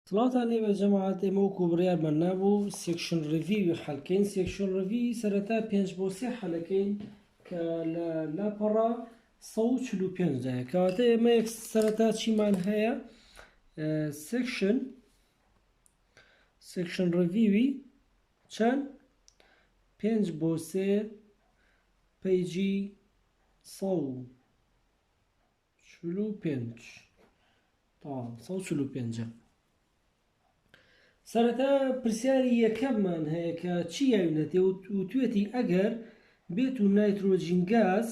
سڵاتان لێبێ جەماعەت ئێمە وەکو بڕیارمان نابوو سێکشن ڕیڤیو حەڵکەین. سێکشن ڕیڤی سەرەتا 5 بۆ 3 حەلەکەین کە لە لاپەڕا 145 دایە. کەواتە ئێمە سەرەتا چیمان هەیە سێکشن ڕیڤیوی چەند 5 بۆ 3 پەیجی 145 سەرەتا پرسیاری یەکەممان هەیە کە چی یاوینەتێ و توێتی ئەگەر بێت و نایترۆجین گاز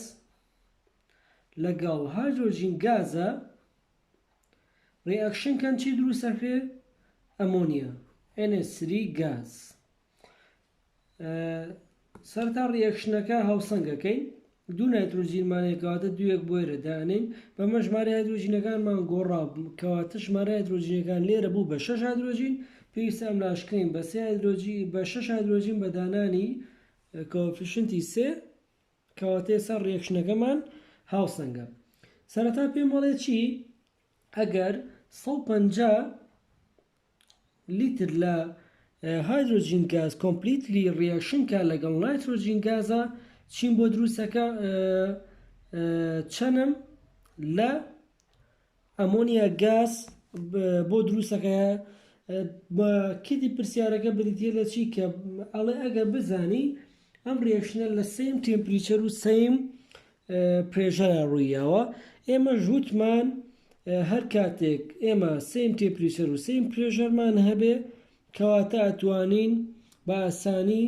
لەگەڵ هایدرۆجین گازە ڕێئەکشنکەن چی دروستەکرێ؟ ئەمۆنیا NH3 گاز. سەرەتا ڕێئەکشنەکە هاوسەنگەکەین، دوو نایترۆجینمانەیە کەواتە دوویەک بۆیرە دانین، بەمە ژمارە هایدرۆجینەکانمان گۆڕا کەواتە ژمارە هایدرۆجینەکان لێرە بوو بە 6 هایدرۆجین، پێویستە ئەم لاشکەین بە 6 هایدرۆجین بە دانانی کۆفیشنتی 3 کەواتە ئێستا ڕێئەکشنەکەمان هاوسەنگە. سەرەتا پێم وەڵێ چی؟ ئەگەر 150 لیتر لە هایدرۆجین گاز کۆمپلیتلی ڕێئەکشنکە لەگەڵ نایترۆجین گازە چین بۆ دروستەکە چەنم لە ئەمۆنیا گاز بۆ دروستەکە. بە کتی پرسیارەکە بریتە لە چی کە ئەڵێ ئەگەر بزانی ئەم ڕێئەکشنە لە سیم تێمپریچەر و سیم پرێژەرە ڕوویەوە. ئێمە ژووتمان هەر کاتێک ئێمە سیم تێمپریچەر و سیم پرێژەرمان هەبێ کەواتە ئەتوانین بە ئاسانی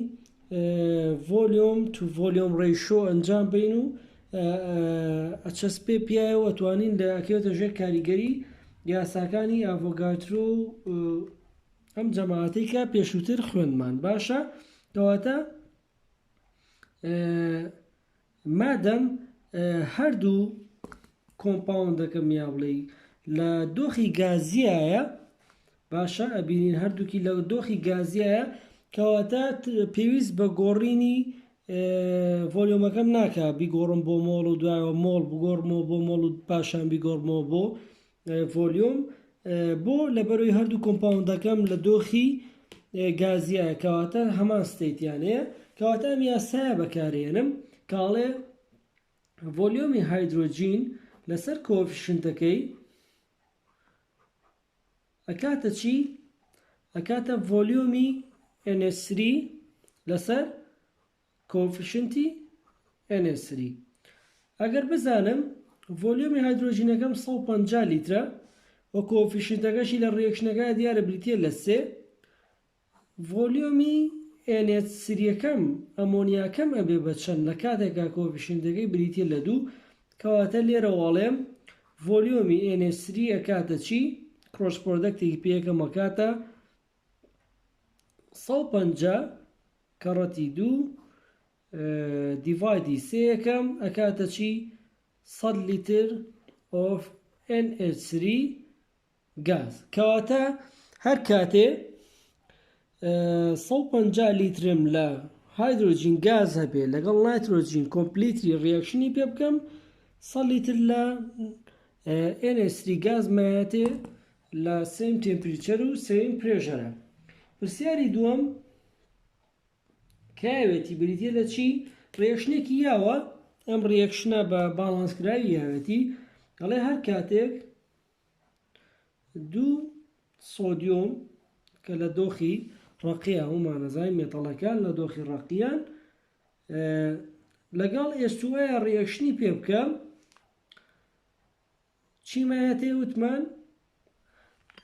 ڤۆلیۆم تو ڤۆلیۆم ڕێیشۆ ئەنجام بین و ئەچەسپێ پیاوە ئەتوانین دەکەوێتە ژێر کاریگەری یاساکانی ئاڤۆگاترۆ و ئەم جەماعەتەی کە پێشووتر خوێنمان باشە. کەواتە مادەم هەردوو کۆمپاوندەکەم یا بڵێ لە دۆخی گازیایە باشە، ئەبینین هەردووکی لە دۆخی گازیایە کەواتە پێویست بە گۆڕینی ڤۆلیۆمەکەم ناکە بیگۆڕم بۆ مۆڵ و دوایەوە مۆڵ بگۆڕمەوە بۆ مۆڵ و پاشان بیگۆڕمەوە بۆ ڤۆلیۆم بۆ لەبەرەوەی هەردوو کۆمپاوندەکەم لە دۆخی گازیایە کەواتە هەمان ستەیتیانەیە. کەواتە ئەم یاسایە بەکارهێنم کاڵێ ڤۆلیۆمی هایدرۆجین لەسەر کۆفیشنتەکەی ئەکاتە چی؟ ئەکاتە ڤۆلیۆمی NH3 لەسەر کۆفیشنتی NH3. ئەگەر بزانم ڤۆلیۆمی هایدرۆژینەکەم 150 لیترە و کۆفیشنتەکەشی لە ڕێئەکشنەکە دیارە بریتە لە 3، ڤۆلیۆمی NH3یەکەم ئەمۆنیاکەم ئەبێ بە چەند لە کاتێکا کۆفیشنتەکەی بریتە لە 2 کەواتە لێرە وەڵێم ڤۆلیۆمی NH3 ئەکاتە چی؟ کڕۆس پرۆدەکتێکی پێیەکەم ئەکاتە 150 کەڕەتی 2 دیڤایدی 3 یەکەم ئەکاتە چی؟ 100 لیتر of NH3 گاز. کەواتە هەر کاتێ 150 لیترم لە هایدرۆجین گاز هەبێ لەگەڵ نایترۆجین کۆمپلیتلی ڕێئەکشنی پێ بکەم 100 لیتر لە NH3 گاز مایەتێ لە سیم تێمپریچەر و سیم پرێژەرە. پرسیاری دووەم کایەوێتی بریتە لە چی؟ ڕێئەکشنێکی یاوە، ئەم ڕێئەکشنە بە باڵانسکراوی یاوێتی ئەڵێ هەر کاتێک دوو سۆدیۆم کە لە دۆخی ڕەقیە هەمومانەزای مێتەڵەکان لە دۆخی ڕەقیان لەگەڵ H2O ڕێئەکشنی پێ بکە چیمایەتێ وتمان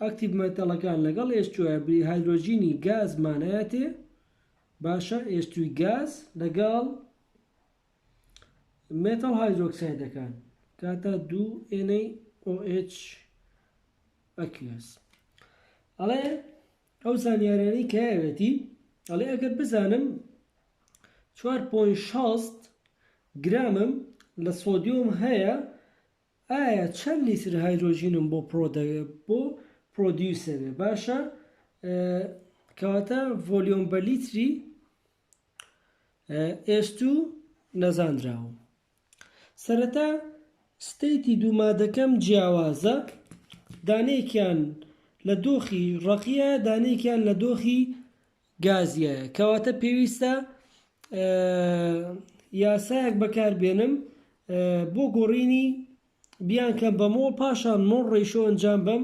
ئەکتیڤ مێتەڵەکان لەگەڵ H2O هایدرۆجینی گازمانایەتێ باشە H2 گاز لەگەڵ مێتەڵ هایدرۆکسایدەکان کاتە 2NaOH ئەکوێس. ئەڵێ ئەو زانیاریانەی کایەوێتی ئەڵێ ئەگەر بزانم 4.6 گرامم لە سۆدیۆم هەیە ئایا چەند لیتر هایدرۆژینم بۆ پرۆدیوسەبێ باشە. کەواتە ڤۆلیۆم بە لیتری H2 نەزانراوە. سەرەتا ستەیتی دوو مادەکەم جیاوازە، دانەیەکیان لە دۆخی ڕەقیە دانەیەکیان لە دۆخی گازیە کەواتە پێویستە یاسایەک بەکاربێنم بۆ گۆڕینی بیانکەم بە مۆڵ پاشان مۆڵ ڕێشۆ ئەنجام بەم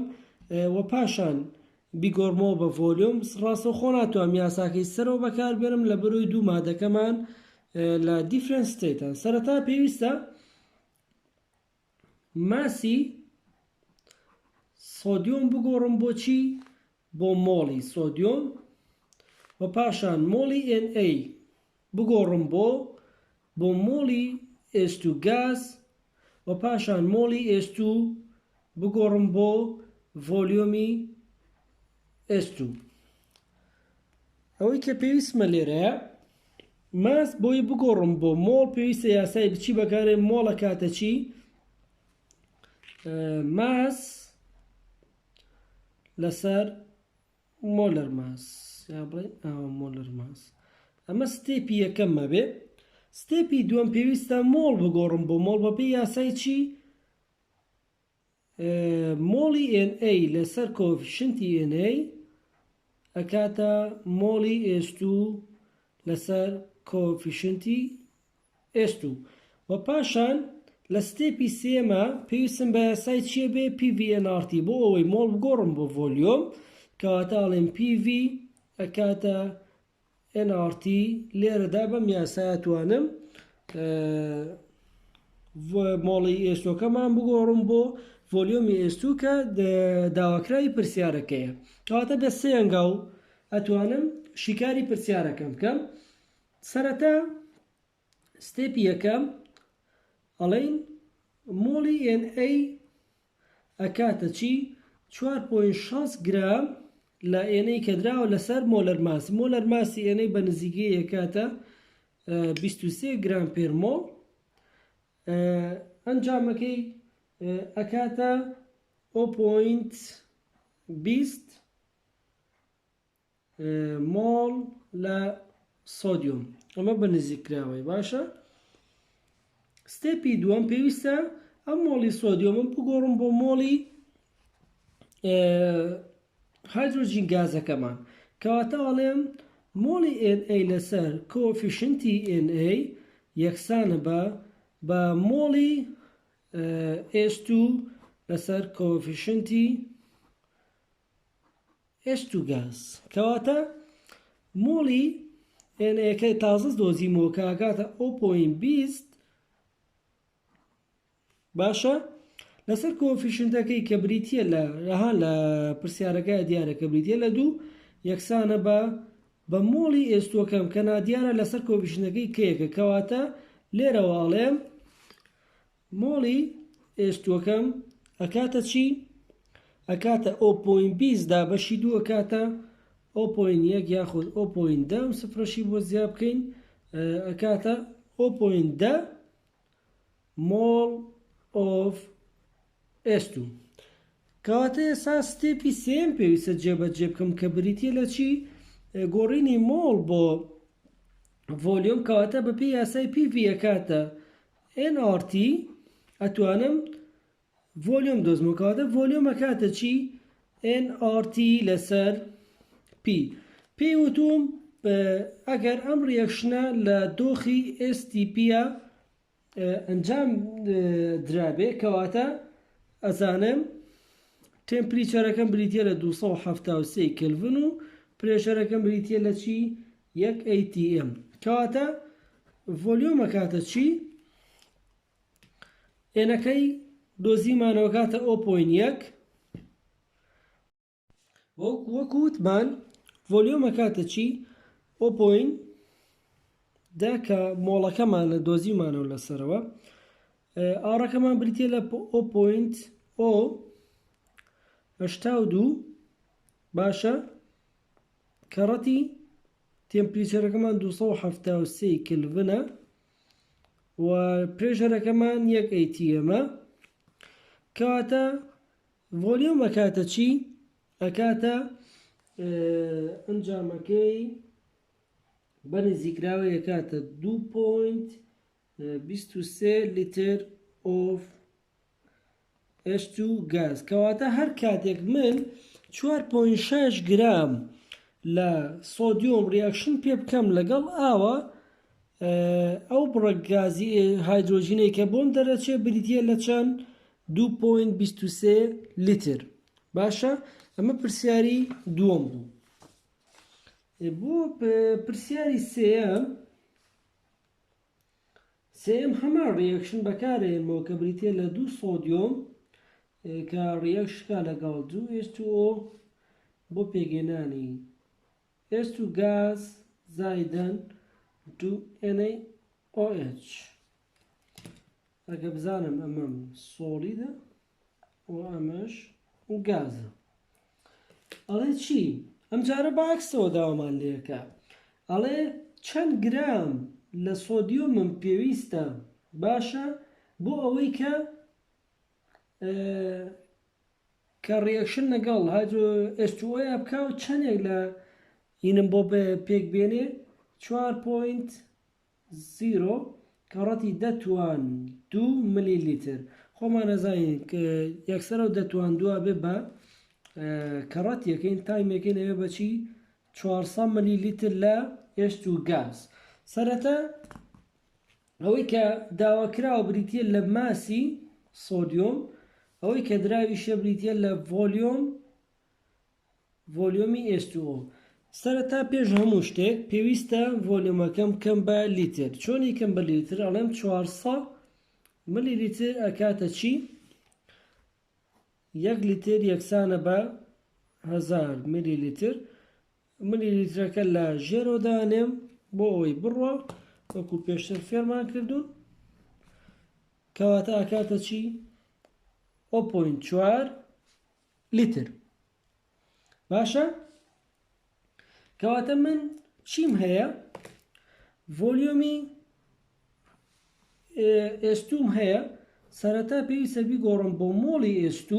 و پاشان بیگۆڕمەوە بە ڤۆلیۆم ڕاستەوخۆ ناتوانم یاساکەی سەرەوە بەکاربێنم لە بەرۆی دوو مادەکەمان لە دیفرەنت ستەیتان سەرەتا پێویستە ماسی سۆدیۆم بگۆڕم بۆچی بۆ مۆڵی سۆدیۆم و پاشان مۆڵی NA بگۆڕم بۆ مۆڵی H2 گاز و پاشان مۆڵی H2 بگۆڕم بۆ ڤۆلیۆمی H2 ئەوەی کە پێویستمە لێرەیە ماس بۆی بگۆڕم بۆ مۆڵ پێویستە یاسای بچی بەکارێ مۆڵە کاتە چی ماس لەسەر مۆلەر ماس یا بڵێن مۆلەر ماس ئەمە ستێپی یەکەممە بێ ستێپی دووەم پێویستە مۆڵ بگۆڕم بۆ مۆڵ بەپێی یاسای چی مۆڵی NA لەسەر کۆفیشنتی NA ئەکاتە مۆڵی H2 لەسەر کۆفیشنتی H2 و پاشان لە ستێپی سێمە پێویستم بە یاسای چیە بێ PV_NRT بۆ ئەوەی مۆڵ بگۆڕم بۆ ڤۆلیۆم کەواتە ئەڵێم PV ئەکاتە NRT لێرەدا بەم یاسایە توانم مۆڵی H2کەمان بگۆڕم بۆ ڤۆلیۆمی H2 کە داواکراوی پرسیارەکەیە کەواتە بە سێ ئەنگاو ئەتوانم شیکاری پرسیارەکەم بکەم سەرەتا ستێپی یەکەم ئەڵێن مۆڵی NA ئەکاتە چی 4.6 گرام لە NA کە دراوە لەسەر مۆلەر ماسی مۆلەر ماسی NA بە نزیکەی ئەکاتە 23 گرام پێر مۆڵ ئەنجامەکەی ئەکاتە 0.20 مۆڵ لە سۆدیۆم ئەمە بە نزیکراوەی باشە ستێپی دووەم پێویستە ئەم مۆڵی سۆدیۆمم بگۆڕم بۆ مۆڵی هایدرۆجین گازەکەمان کەواتە ئەڵێم مۆڵی NA لەسەر کۆفیشنتی NA یەکسانە بە مۆڵی H2 لەسەر کۆفیشنتی H2 گاز کەواتە مۆڵی NA-کەی تازە دۆزیمەوە کە ئەکاتە 0.20 باشە لەسەر کۆفیشنتەکەی کە بریتیە لە پرسیارەکە دیارە کە بریتیە لە دوو یەکسانە بە مۆڵی ئێستۆکەم کە نادیارە لەسەر کۆفیشنەکەی کەیەکە کەواتە لێرەوە ئاڵێم مۆڵی ئێستۆکەم ئەکاتە چی ئەکاتە 0.20 دا بەشی دوو ئەکاتە 0.1 یاخود 0.10 سفرەشی بۆ زیاد بکەین ئەکاتە 0.10 مۆڵ of H2 کەواتە ئێستا ستێپی سێم پێویستە جێبەجێ بکەم کە بریتیە لە چی گۆڕینی مۆڵ بۆ ڤۆلیۆم کەواتە بەپێی یاسای PV ئەکاتە NRT ئەتوانم ڤۆلیۆم دۆزمەوە کەواتە ڤۆلیۆم ئەکاتە چی NRT لەسەر P پێی وتوم ئەگەر ئەم ریەکشنە لە دۆخی STP ئەنجام درابێ کەواتە ئەزانم تێمپریچەرەکەم بریتیە لە 273 کلڤن و پرێشەرەکەم بریتیە لە چی 1 ATM کەواتە ڤۆلیۆم ئەکاتە چی ئێنەکەی دۆزیمانەوە کاتە 0.1 وەکو وتمان ڤۆلیۆم ئەکاتە چی 0.10 کە مۆڵەکەمان لە دۆزیمانەوە لەسەرەوە ئاڕەکەمان بریتیە لە 0.82 باشە کەڕەتی تێمپریچەرەکەمان 273 کلڤنە و پرێشەرەکەمان 1 ATM کەواتە ڤۆلیۆم ئەکاتە چی ئەکاتە ئەنجامەکەی بە نزیکراوە ئەکاتە 2.23 لیتر of H2 گاز کەواتە هەر کاتێک من 4.6 گرام لە سۆدیۆم ریاکشن پێ بکەم لەگەڵ ئاوە ئەو بڕە گازی هایدرۆژینەی کە بۆم دەرەچێت بریتە لە چەند 2.23 لیتر. باشە ئەمە پرسیاری دووەم بوو. بۆ پرسیاری سێم هەمان ریاکشن بەکارێنمەوە کە بریتە لە 2 سۆدیۆم کە ڕیاکشکا لەگەڵ 2 H2O بۆ پێگەێنانی H2 گاز زایدەن 2 NaOH. ئەگە بزانم ئەمەم سۆلیدە و ئەمەش گازە. ئەڵێ چی؟ ئەم جارە بەعکسەوە داوامان لێەکە. ئەڵێ چەند گرام لە سۆدیۆمم پێویستە باشە بۆ ئەوەی کە ڕیاکشن لەگەڵ H2O بکە و چەندێک لە ئینم بۆ پێک بێنێ 4.0 کەڕەتی دەتوان 2 ملی لیتر. خۆمان نەزانین یەکسەرە و دەتوان دووە بێ بە کەڕەتیەکەین تایمێکین ئەوێ بەچی 400 ملی لیتر لە H2 گاز. سەرەتا ئەوەی کە داواکراوە بریتە لە ماسی سۆدیۆم، ئەوەی کە دراویشە بریتە لە ڤۆلیۆمی H2O. سەرەتا پێش هەموو شتێک پێویستە ڤۆلیۆمەکەم بکەم بە لیتر. چۆنی کەم بە لیتر؟ ئەڵێم 400 ملی لیتر ئەکاتە چی؟ 1 لیتر یەکسانە بە 1000 ملی لیتر. ملی لیترەکە لە ژێرۆ دانێم بۆ ئەوەی بڕوە وەکو پێشتر فێرمان کردوون، کەواتە ئەکاتە چی؟ 0.4 لیتر. باشە؟ کەواتە من چیم هەیە؟ ڤۆلیۆمی H2م هەیە. سەرەتا پێویستە بیگۆڕم بۆ مۆڵی H2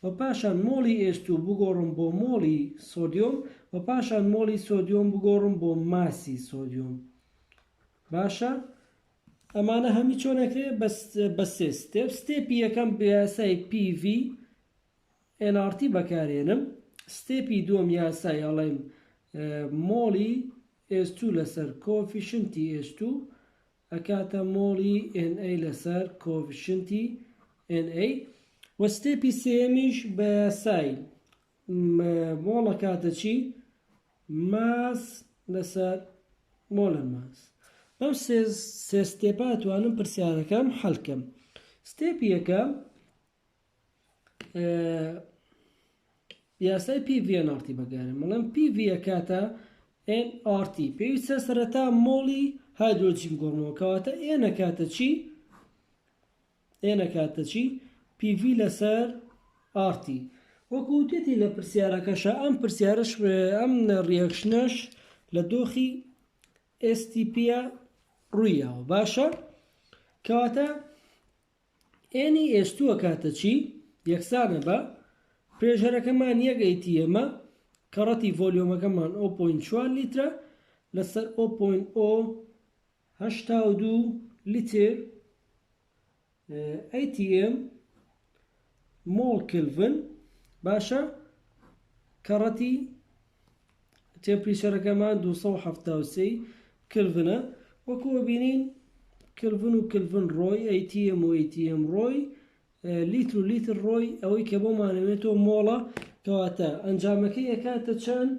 و پاشان مۆڵی H2 بگۆڕم بۆ مۆڵی سۆدیۆم و پاشان مۆڵی سۆدیۆم بگۆڕم بۆ ماسی سۆدیۆم. باشە؟ ئەمانە هەمی چۆنەکرێ بە سێ ستێپ. ستێپی یەکەم بە یاسای PV NRT بەکارێنم. ستێپی دووەم یاسای ئەڵێم مۆڵی H2 لەسەر کۆفیشنتی H2 ئەکاتە مۆڵی Na لەسەر کۆفیشنتی Na. و ستێپی سێمیش بە یاسای مۆڵە کاتە چی؟ ماس لەسەر مۆلە ماس. بەم سێ ستێپا توانم پرسیارەکەم حەڵکەم. ستێپی یەکەم یاسای PV NRT بەکارێنم. مەڵێم PV ئەکاتە NRT. پێویستە سەرەتا مۆڵی هایدرۆجین بگۆڕمەوە، کەواتە N ئەکاتە چی؟ N ئەکاتە چی؟ PV لەسەر RT. وەکو وتێتی لە پرسیارەکەشە ئەم پرسیارش ئەم ریاکشنەش لە دۆخی STP ڕوویەوە. باشە؟ کەواتە Ni H2 ئەکاتە چی؟ یەکسانە بە پرێژەرەکەمان 1 ATM کەڕەتی ڤۆلیۆمەکەمان 0.4 لیترە لەسەر 0.082 لیتر ATM مۆڵ کلڤن. باشە؟ کەڕەتی تێمپریچەرەکەمان 273 کلڤنە. وەکووە بینین کلڤن و کلڤن ڕۆی ATM و ATM ڕۆی لیتر و لیتر ڕۆی ئەوەی کە بۆمانەوێتەوە مۆڵە. کەواتە ئەنجامەکەی ئەکاتە چەند؟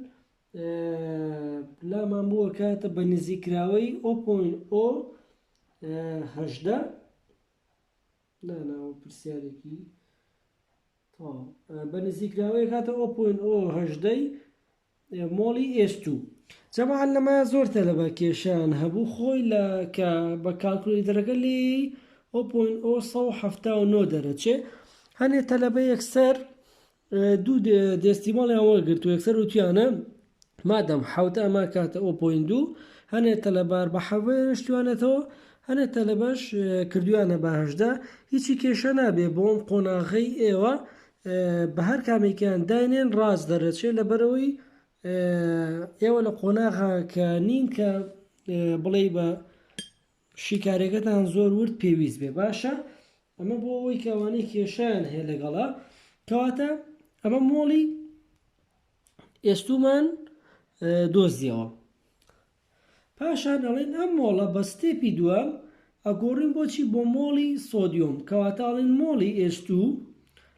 لامان بووە کاتە بە نزیکراوەی 0.018 ناوە پرسیارێکی بە نزیکراوەی کاتە 0.018 مۆڵی H2. جەماعەت لەمە زۆر تەلەبە کێشیان هەبوو خۆی کە بە کالکولێتەرەکە لێ 0.079 دەرەچێ. هەنێ تەلەبە یەکسەر دوو دێستیماڵیان وەرگرت و یەکسەر وتیانە مادەم حوتە ئەمە کاتە 0.2. هەنێ تەلەبار بە حەوێنش توانێتەوە، هەنێ تەلەبەش کردویانە بە 18. هیچی کێشە نابێ بۆم قۆناغەی ئێوە بە هەر کامێکیان داینێن ڕاست دەرەچێت لەبەرەوەی ئێوە لە قۆناغا کە نین کە بڵێ بە شیکارێکەتان زۆر ورد پێویست بێ. باشە؟ ئەمە بۆ ئەوەی کەوانەی کێشیان هەیە لەگەڵا. کەواتە ئەمە مۆڵی ئێستومان دۆزیەوە. پاشان ئەڵێن ئەم مۆڵە بە ستێپی دووەم ئەگۆڕین بۆچی بۆ مۆڵی سۆدیۆم، کەواتە ئەڵێن مۆڵی ئێستوو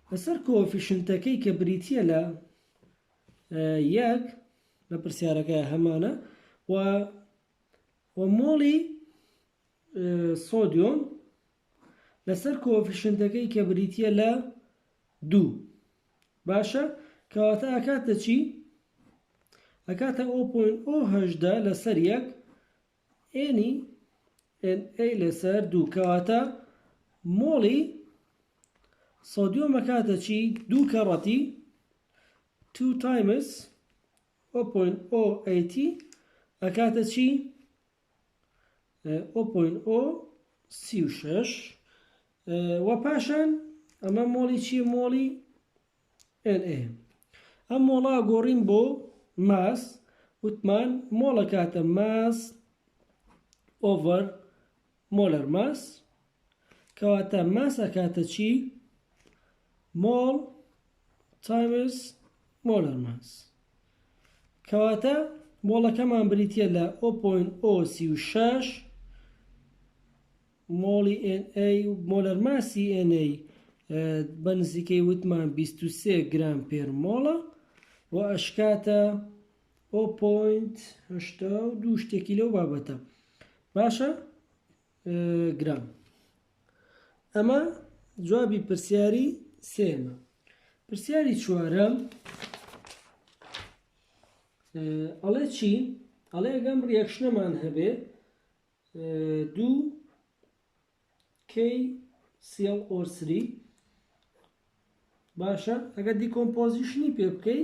لەسەر کۆفیشنتەکەی کە بریتیە لە یەک لە پرسیارەکە هەمانە و مۆڵی سۆدیۆم لەسەر کۆفیشنتەکەی کە بریتیە لە 2. باشە کەواتە ئەکاتە چی؟ ئەکاتە 0.018 لەسەر 1 ئێنی لەسەر 2 کەواتە مۆڵی سۆدیۆم ئەکاتە چی؟ 2 کەڕەتی 2 times 0.080 ئەکاتە چی؟ 0.036 و پاشان ئەمە مۆڵی چیە؟ مۆڵی NA. ئەم مۆڵە گۆڕین بۆ ماس، وتمان مۆڵە کاتە ماس ئۆڤەر مۆلەر ماس، کەواتە ماس ئەکاتە چی؟ مۆڵ تایمز مۆلەر ماس، کەواتە مۆڵەکەمان بریتیە لە 0.036 مۆڵی NA و مۆلەر ماسی NA بە نزیکەی وتمان 23 گرام پێر مۆڵە و ئەشکاتە 0.82 شتێکی لەو بابەتە. باشە گرام. ئەمە جوابی پرسیاری سێمە. پرسیاری چوارەم ئەڵێ چی؟ ئەڵێ ئەگەم ریاکشنەمان هەبێ 2KClO3 باشە ئەگەر دیکۆمپۆزیشنی پێ بکەی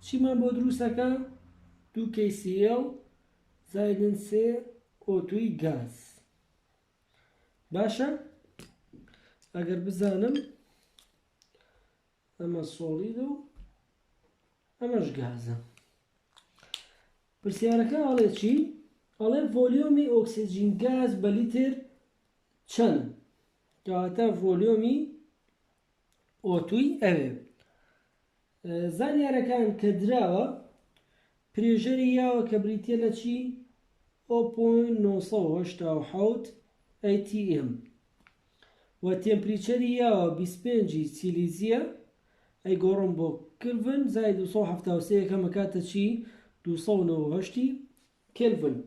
چیمان بۆ دروستەکە؟ 2KCl زائدن 3O2 گاز. باشە ئەگەر بزانم ئەمە سۆڵیدە و ئەمەش گازە. پرسیارەکە ئەڵێ چی؟ ئەڵێ ڤۆلیۆمی ئۆکسیجین گاز بە لیتر چەند؟ کەواتە ڤۆلیۆمی ئۆتوی ئەوێ. زانیارەکان کە دراوە پرێژەری یاوە کە بریتیە لە چی؟ 0.987 ATM و تێمپریچەری یاوە 25 سیلیزیە ئەی گۆڕم بۆ کلڤن زای 273 یەکەمە کاتە چی؟ 298 کلڤن.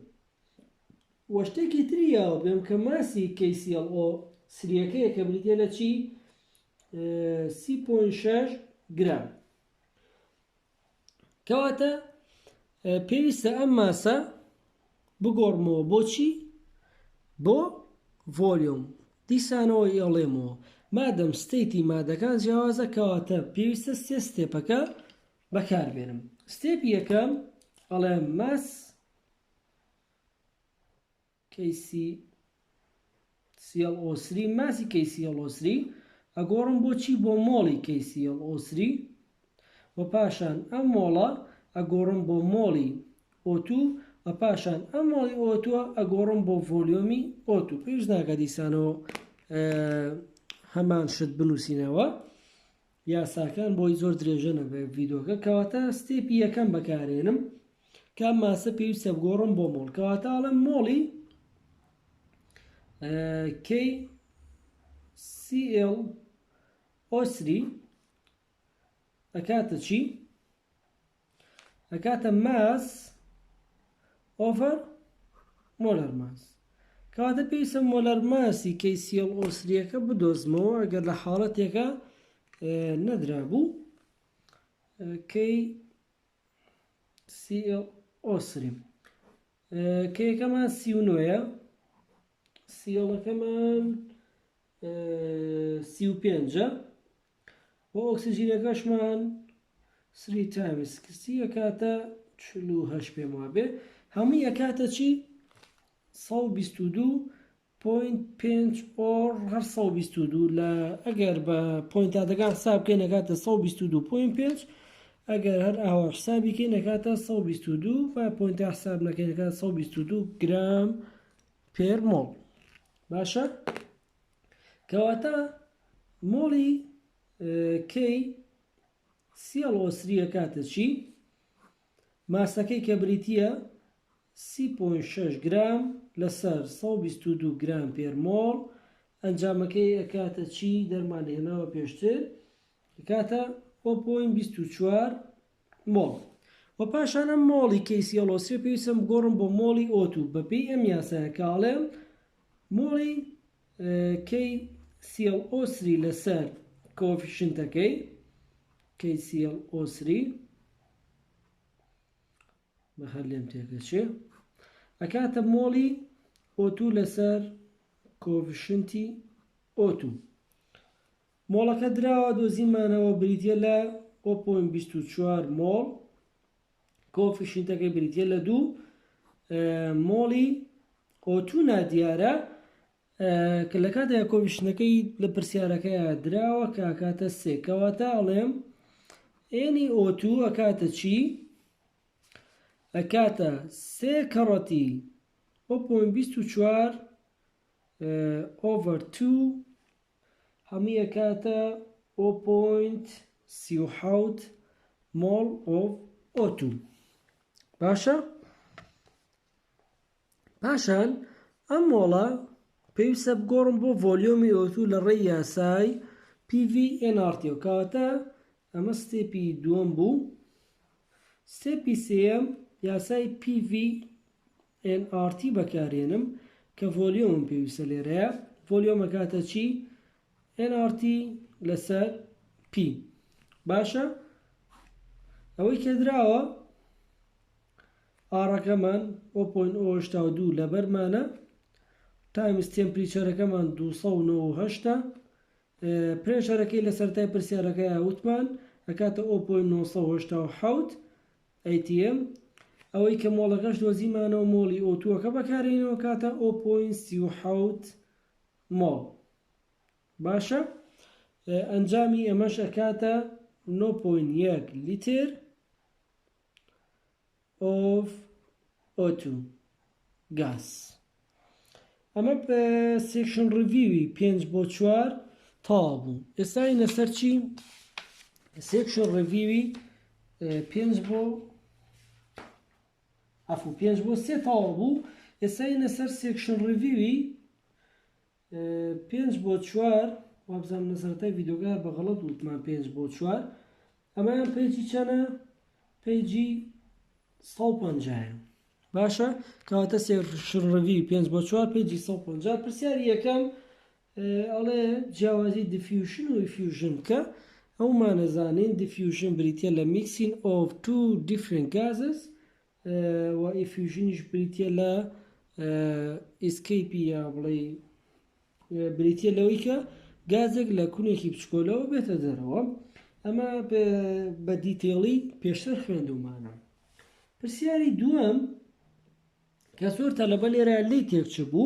وە شتێکی تری یاوە بێم کە ماسی KClO سریەکەیە کە بریتیە لە چی؟ 30.6 گرام. کەواتە پێویستە ئەم ماسە بگۆڕمەوە بۆچی؟ بۆ ڤۆلیۆم. دیسانەوە ئەڵێمەوە مادەم ستەیتی مادەکان جیاوازە، کەواتە پێویستە سێ ستێپەکە بەکاربێنم. ستێپی یەکەم ئەڵێ ماس KClO3 ماسی KClO3 ئەگۆڕم بۆچی؟ بۆ مۆڵی KClO3 و پاشان ئەم مۆڵە ئەگۆڕم بۆ مۆڵی O2 و پاشان ئەم مۆڵی O2 ئەگۆڕم بۆ ڤۆلیۆمی O2. پێویست ناکە دیسانەوە هەمان شت بنووسینەوە، یاساکان بۆی زۆر درێژە نەبێ ڤیدۆکە. کەواتە ستێپی یەکەم بەکارێنم کام ماسە پێویستە بگۆڕم بۆ مۆڵ، کەواتە ئەڵێم مۆڵی KClO3 ئەکاتە چی؟ ئەکاتە ماس ئۆڤەر مۆلەر ماس، کەواتە پێویستە مۆلەر ماسی KClO3 بدۆزمەوە ئەگەر لە حاڵەتێکە نەدرابوو. KClO3 کەیەکەمان 39ە، سیڵەکەمان 35ە و ئۆکسیژینەکەشمان 3 times 60 ئەکاتە 48 پێم وابێ. هەمووی ئەکاتە چی؟ 122.5 ئۆر هەر 122 لە ئەگەر بە پۆینتادەکان حساب بکەین ئەکاتە 122.5، ئەگەر هەر ئاوا حسابی بکەین ئەکاتە 122 و پۆینتا حساب نەکەین ئەکاتە 122 گرام پێر مۆڵ. باشە کەواتە مۆڵی KClO3 ئەکاتە چی؟ ماسەکەی کە بریتیە 30.6 گرام لەسەر 122 گرام پێر مۆڵ ئەنجامەکەی ئەکاتە چی دەرمانهێناوە پێشتر ئەکاتە 0.24 مۆڵ و پاشان ئەم مۆڵی KClO3 پێویستم بگۆڕم بۆ مۆڵی O2 بەپێی ئەم یاسایە کاڵێم مۆڵی KClO3 لەسەر کۆفیشنتەکەی KClO3 بەخەر لێم تێکەچێ ئەکاتە مۆڵی O2 لەسەر کۆفیشنتی O2 مۆڵەکە دراوە دۆزیمانەوە بریتە لە 0.24 مۆڵ کۆفیشنتەکەی بریتە لە 2 مۆڵی O2 نادیارە کە لە کاتێک کۆفیشنەکەی لە پرسیارەکەی دراوە کە ئەکاتە 3 کەواتە ئەڵێم ئێنی O2 ئەکاتە چی ئەکاتە 3 کەڕەتی 0.24 over 2 هەمی ئەکاتە 0.38 مۆڵ of O2 باشە پاشان ئەم مۆڵە پێویستە بگۆڕم بۆ ڤۆلیۆمی O2 لە ڕێی یاسای PV_NRT و کاتە ئەمە ستێپی دووەم بوو ستێپی سێم یاسای PV_NRT بەکارێنم کە ڤۆلیۆمم پێویستە لێرەیە ڤۆلیۆم ئەکاتە چی NRT لەسەر P باشە ئەوەی کە دراوە ئاڕەکەمان 0.82 لەبەرمانە تایمز تێمپریچەرەکەمان 298 پرێشەرەکەی لە سەرەتای پرسیارەکەی وتمان ئەکاتە 0.987 ATM ئەوەی کە مۆڵەکەش دۆزیمانەوە مۆڵی O2ەکە بەکارێنەوە کاتە 0.37 مۆڵ باشە ئەنجامی ئەمەش ئەکاتە 9.1 لیتر of O2 گاز ئەمە سێکشن ڕڤیوی 5/4 تاوا بوو ئێستا ئینە سەر چی سێکشن ڕڤیوی 5/3 تاوا بوو ئێستا ئینە سەر سێکشن ڕڤیوی 5/4 وابزانم لە سەرەتای ڤیدۆگا بەغەڵەت وتمان 5/4 ئەمەیان پێیجی چەنە پێیجی 150 باشە کەواتە سێکشن ڕڤیوی 5/4 پێیجی 150 پرسیاری یەکەم ئەڵێ جیاوازی دیفیوژن و ئیفیوژن بکە ئەومانەزانین دیفیوژن بریتە لە mixing of two different gases و ئیفیوژنیش بریتە لە ئیسکەیپی یا بڵێ بریتە لەوەی کە گازێک لە کوونێکی بچکۆلەوە بێتە دەرەوە ئەمە بە دیتێڵی پێشتر خوێندومانە پرسیاری دووەم کە زۆر تەلەبە لێرە لی تێکچ بوو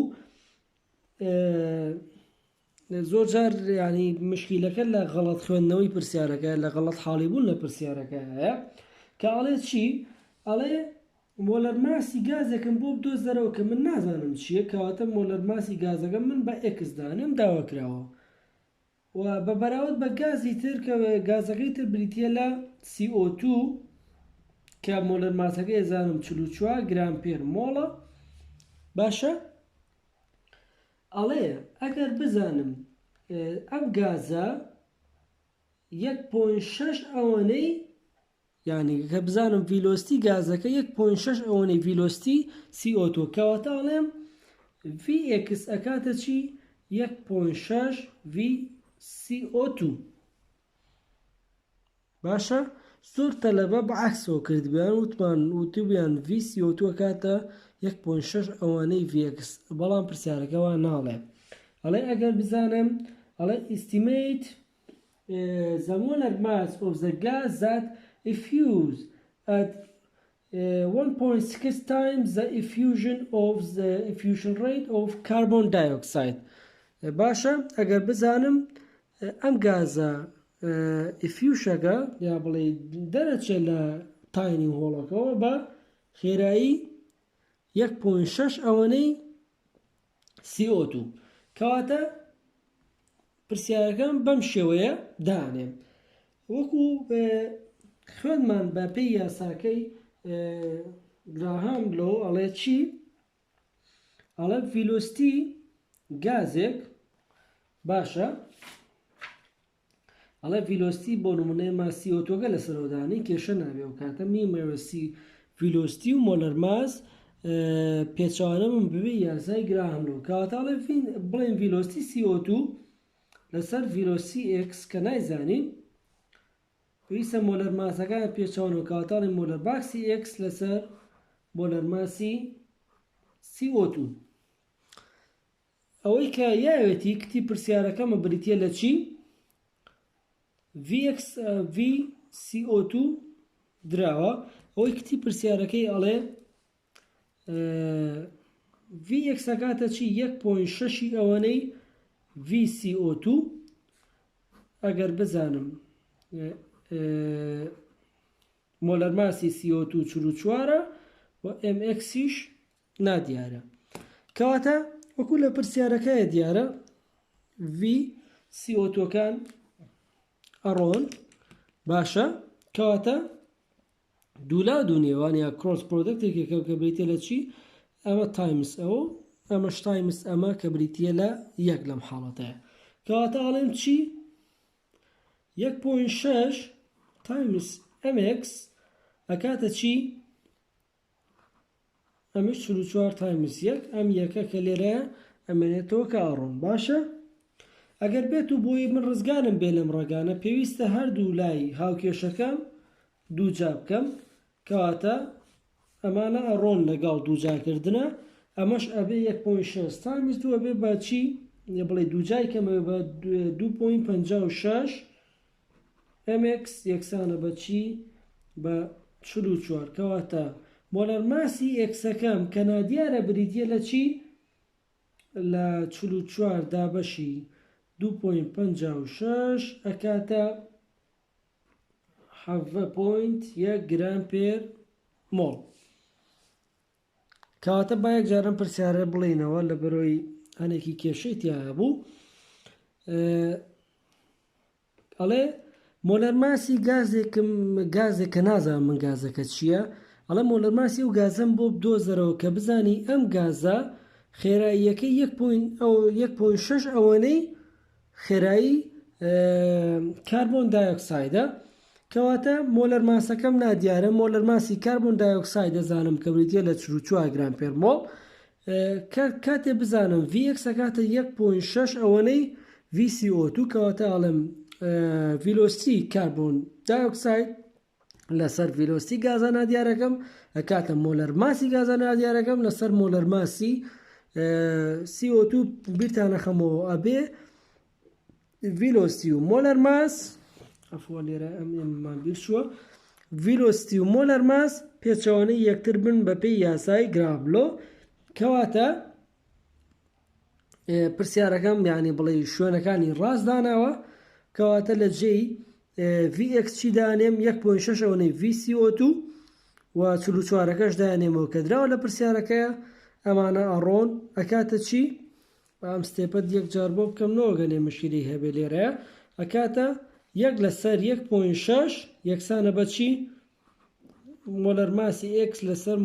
زۆر جار ینی مشکیلەکە لە غەڵەت خوێندنەوەی پرسیارەکە لە غەڵەت حاڵی بوون لە پرسیارەکە هەیە کە ئەڵێ چی ئەڵێ مۆلەرماسی گازێکم بۆ بدۆزەرەوە کە من نازانم چییە کەواتە مۆلەرماسی گازەکە من بە X دانم داواکراوە و بە بەراورد بە گازی تر کە گازەکەی تر بریتە لە CO2 کە مۆلەرماسەکەی ئەزانم 44 گرام پێر مۆڵە باشە ئەڵێ ئەگەر بزانم ئەم گازە 1.6 ئەوەنەی یعنی کە بزانم ڤیلۆستی گازەکە 1.6 ئەوەنەی ڤیلۆستی CO2 کەواتە ئەڵێم Vx ئەکاتە چی 1.6 V CO2 باشە زۆر تەلەبە بەعکسەوە کردبیان وتبیان V CO2 ئەکاتە 1.6 ئەوانەی Vx بەڵام پرسیارەکەوان ناڵێ ئەڵێ ئەگەر بزانم ئەڵێ estimate the molar mass of the gas that effuse at 1.6 times the diffusion rate of carbon dioxide باشە ئەگەر بزانم ئەم گازە ئیفیوشەکە یا بڵێ دەرەچێ لە تاینی هۆڵەکەەوە بە خێرایی 1.6 ئەوەنەی CO2 کەواتە پرسیارەکەم بەم شێوەیە دانێم وەکو خوێنمان بە پێی یاساکەی گراهام لۆ ئەڵێ چی؟ ئەڵێ ڤیلۆسیتی گازێک باشە، ئەڵێ ڤیلۆسیتی بۆ نمونەیە ماسی ئۆتۆگە لە سەرۆدانی کێشە نابێ و کاتە میمەوەسی ڤیلۆسیتی و مۆلەر ماس پێچوانە من ببێ یاسای گراهام لۆ کاتاڵێ بڵێن ڤیلۆسیتی CO2 لەسەر ڤیلۆسیتی X کە نایزانین ویسە مۆلەر ماسەکان پێچوان و کاتاڵی مۆلەر باکسی X لەسەر مۆلەر ماسی CO2 ئەوەی کە یاوێتی کتی پرسیارەکەمە بریتە لە چی؟ VCO2 دراوە ئەوەی کتی پرسیارەکەی ئەڵێ Vx ئەکاتە چی 1.6 ئەوەنەی VCO2 ئەگەر بزانم مۆلەر ماسی CO2 44 و MXیش نادیارە کەواتە وەکو لە پرسیارەکەیە دیارە VCO2کان ئەڕۆن باشە کەواتە دوولا دوونێوانیا کرۆس پرۆدەکتێکێکە کە بریتە لە چی؟ ئەمە تایمس ئەوە ئەمەش تایمس ئەمە کە بریتە لە یەک لەم حاڵەتەیە کەواتە ئەڵێم چی؟ 1.6 تایمس MX ئەکاتە چی؟ ئەمەش 44 تایمس 1 ئەم یەکە کە لێرەیە ئەمێنێتەوە کە ئەڕۆن باشە؟ ئەگەر بێت و بۆی من ڕزگارم بێ لەم ڕێگانە پێویستە هەردوو لای هاوکێشەکەم دووجا بکەم کەواتە ئەمانە ئەڕۆن لەگەڵ دووجاکردنە ئەمەش ئەبێ 1.6 تایمس دووە بێ بە چی؟ بڵێ دووجای کەمەوە بە 2.56 MX یەکسانە بە چی؟ بە 44 کەواتە مۆلەر ماسی ئێکسەکەم کە نادیارە بریتە لە چی؟ لە 44 دابەشی 2.56 ئەکاتە 7.1 گرام پێر مۆڵ کەواتە با یەک جارم پرسیارە بڵێنەوە لە بەرۆی هەنێکی کێشەی تیاە بوو ئەڵێ مۆلەر ماسی گازێک کە نازانم من گازەکە چییە ئەڵێ مۆلەر ماسی و گازم بۆ بدۆزەرەوە کە بزانی ئەم گازە خێراییەکەی 1.6 ئەوەنەی خێرایی کاربۆن دایۆکسایدە کەواتە مۆلەر ماسەکەم نادیارە مۆلەر ماسی کاربۆن دایۆکساید دەزانم کە بریتە لە 44 گرام پێر مۆڵ کاتێ بزانم Vx ئەکاتە 1.6 ئەوەنەی VCO2 کەواتە ئاڵم ڤیلۆسیتی کاربۆن دایۆکساید لەسەر ڤیلۆسیتی گازە نادیارەکەم ئەکاتە مۆلەر ماسی گازە نادیارەکەم لەسەر مۆلەر ماسی CO2 بیرتانە خەمەوە ئەبێ ڤیلۆسیتی و مۆلەر ماس ئەفوە لێرە ئەممان بیرچووە ڤیلۆسیتی و مۆلەر ماس پێچەوانەی یەکتر بن بە پێی یاسای گرابلۆ کەواتە پرسیارەکەم یعنی بڵێ شوێنەکانی ڕاستداناوە کەواتە لە جێی Vx چی دانێم 1.6 ئەوەی VCO2 و 44ەکەش دانێمەوە کە دراوە لە پرسیارەکەیە ئەمانە ئەڕۆن ئەکاتە چی؟ ئەم ستێپەت یەک جار بۆ بکەم نەوەگەنێ مشیری هەبێ لێرەیە ئەکاتە 1 لەسەر 1.6 یەکسانە بە چی؟ مۆلەر ماسی X لەسەر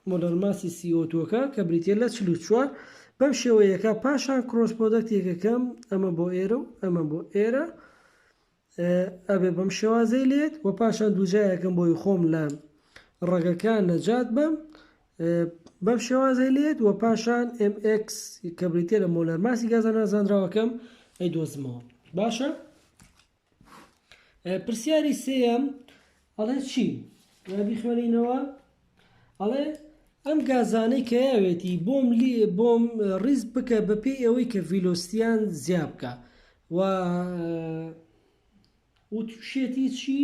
مۆلەر ماسی CO2کە کە بریتە لە 44 بەم شێوەیەکە پاشان کرۆس پرۆدەکتێکەکەم ئەمە بۆ ئێرە و ئەمە بۆ ئێرە ئەبێ بەم شێوازەی لێت و پاشان دووجایەکەم بۆی خۆم لە ڕێگەکان نەجات بەم شێوازەی لێت و پاشان MX کە بریتە لە مۆلەر ماسی گازە نازانراوەکەم ئەیدۆزمەوە باشە؟ پرسیاری سێەم ئەڵێ چی؟ بیخوێنینەوە ئەڵێ ئەم گازانەی کە یاوێتی بۆم ڕیز بکە بەپێی ئەوەی کە ڤیلۆسیتیان زیاد بکە و تووشێتی چی؟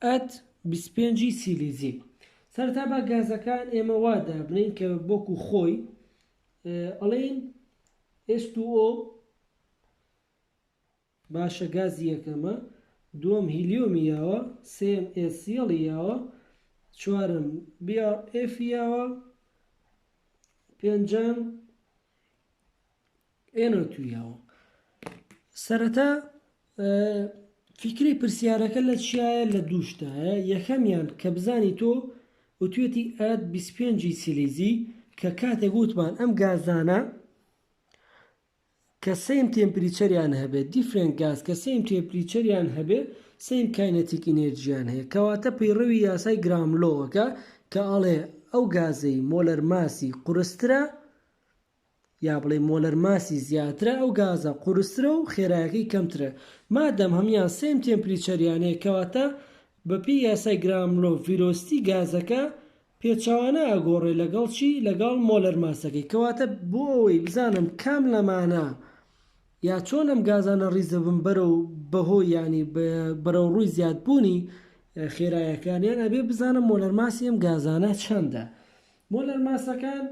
ئەت 25 سیلیزی سەرتا بە گازەکان ئێمە وا دابنین کە بۆکو خۆی ئەڵێن H2O باشە گازی یەکەمە دووەم هیلیۆمی یاوە سێم HCl یاوە چوارم BRF یاوە پێنجەم NO2 یاوە سەرەتا فکری پرسیارەکە لە چیایە لە دووشتایە یەکەمیان کە بزانی تۆ وتوێتی ئەد 25 سیلیزی کە کاتێک گوتمان ئەم گازانە کە سیم تێمپریچەریان هەبێت دیفرنت گاز کە سیم تێمپریچەریان هەبێت سیم کاینەتیک ئینێرجیان هەیە کەواتە پەیڕەوی یاسای گراملۆوەکە کە ئەڵێ ئەو گازەی مۆلەر ماسی قورسترە یا بڵێ مۆلەر ماسی زیاترە ئەو گازە قورسترە و خێرایەکەی کەمترە مادەم هەمیان سیم تێمپریچەریان هەیە کەواتە بەپی یاسای گراملۆ ڤیلۆسیتی گازەکە پێچەوانە ئەگۆڕێ لەگەڵ چی لەگەڵ مۆلەر ماسەکەی کەواتە بۆ ئەوەی بزانم کام لەمانە یا چۆن ئەم گازانە ڕیزەبم بەرەو بەهۆی ینی بەرەو ڕووی زیادبوونی خێرایەکانیان ئەبێ بزانم مۆلەر ماسی ئەم گازانە چەندە مۆلەر ماسەکان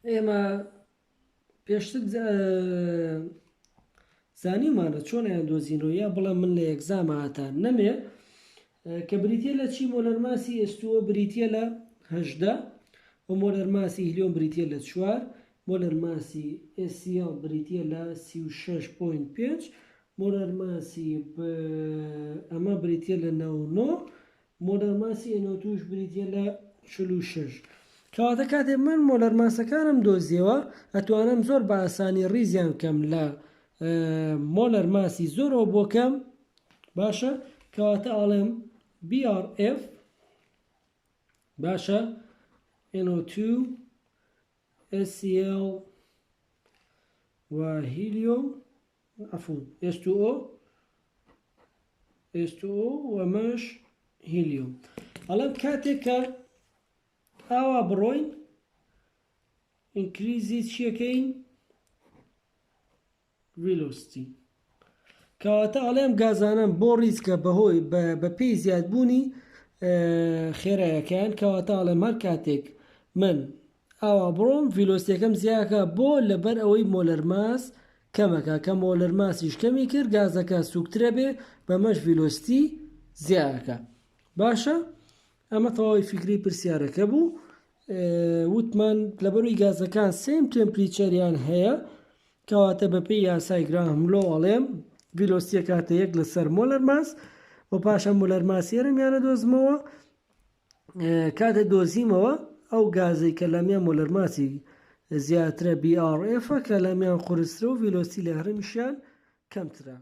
ئێمە پێشتر زانیمانە چۆنیان دۆزینەوە یا بڵێ من لە یەکزامە هاتان نەمێ کە بریتە لە چی مۆلەر ماسی ئێستووە بریتە لە 18 و مۆلەر ماسی هیلیۆم بریتە لە 4 مۆلەر ماسی ئێسیال بریتە لە 36.5 مۆلەر ماسی ئەمە بریتە لە 99 مۆلەر ماسی ئەنۆتوش بریتە لە 46 کەواتە کاتێ من مۆلەر ماسەکانم دۆزیەوە ئەتوانم زۆر بە ئاسانی ڕیزیان کەم لە مۆلەر ماسی زۆرەوە بۆ کەم باشە کەواتە ئاڵێم BRF باشە NO2 HCl و هیلیۆم عفوا H2O و مەش هیلیۆم ئەڵێم کاتێک کە ئاوا بڕۆین ئینکریزی چیەکەین ڤیلۆسیتی کەواتە ئەڵێم گازانم بۆ ڕیزکە بەهۆی بە پێی زیادبوونی خێرایەکەیان کەواتە ئەڵێم هەر کاتێک من ئاوا بڕۆم ڤیلۆسیەکەم زیاکە بۆ لەبەر ئەوەی مۆلەر ماس کەمەکە کە مۆلەر ماسیش کەمی کرد گازەکە سوکترە بێ بەمەش ڤیلۆسیتی زیاکە باشە ئەمە تەواوی فکری پرسیارەکە بوو وتمان لەبەروی گازەکان سیم تێمپریچەریان هەیە کەواتە بەپێی یاسای گراملۆ ئەڵێم ڤیلۆسیتیە کاتە 1 لەسەر مۆلەر ماس و پاشە مۆلەر ماسیێرەمیانە دۆزمەوە کاتە دۆزیمەوە ئەو گازەی کە لەمیان مۆلەر ماسی زیاترە BRF کە لەمیان قورسترە و ڤیلۆسیتی لە هەرمیشیان کەمترە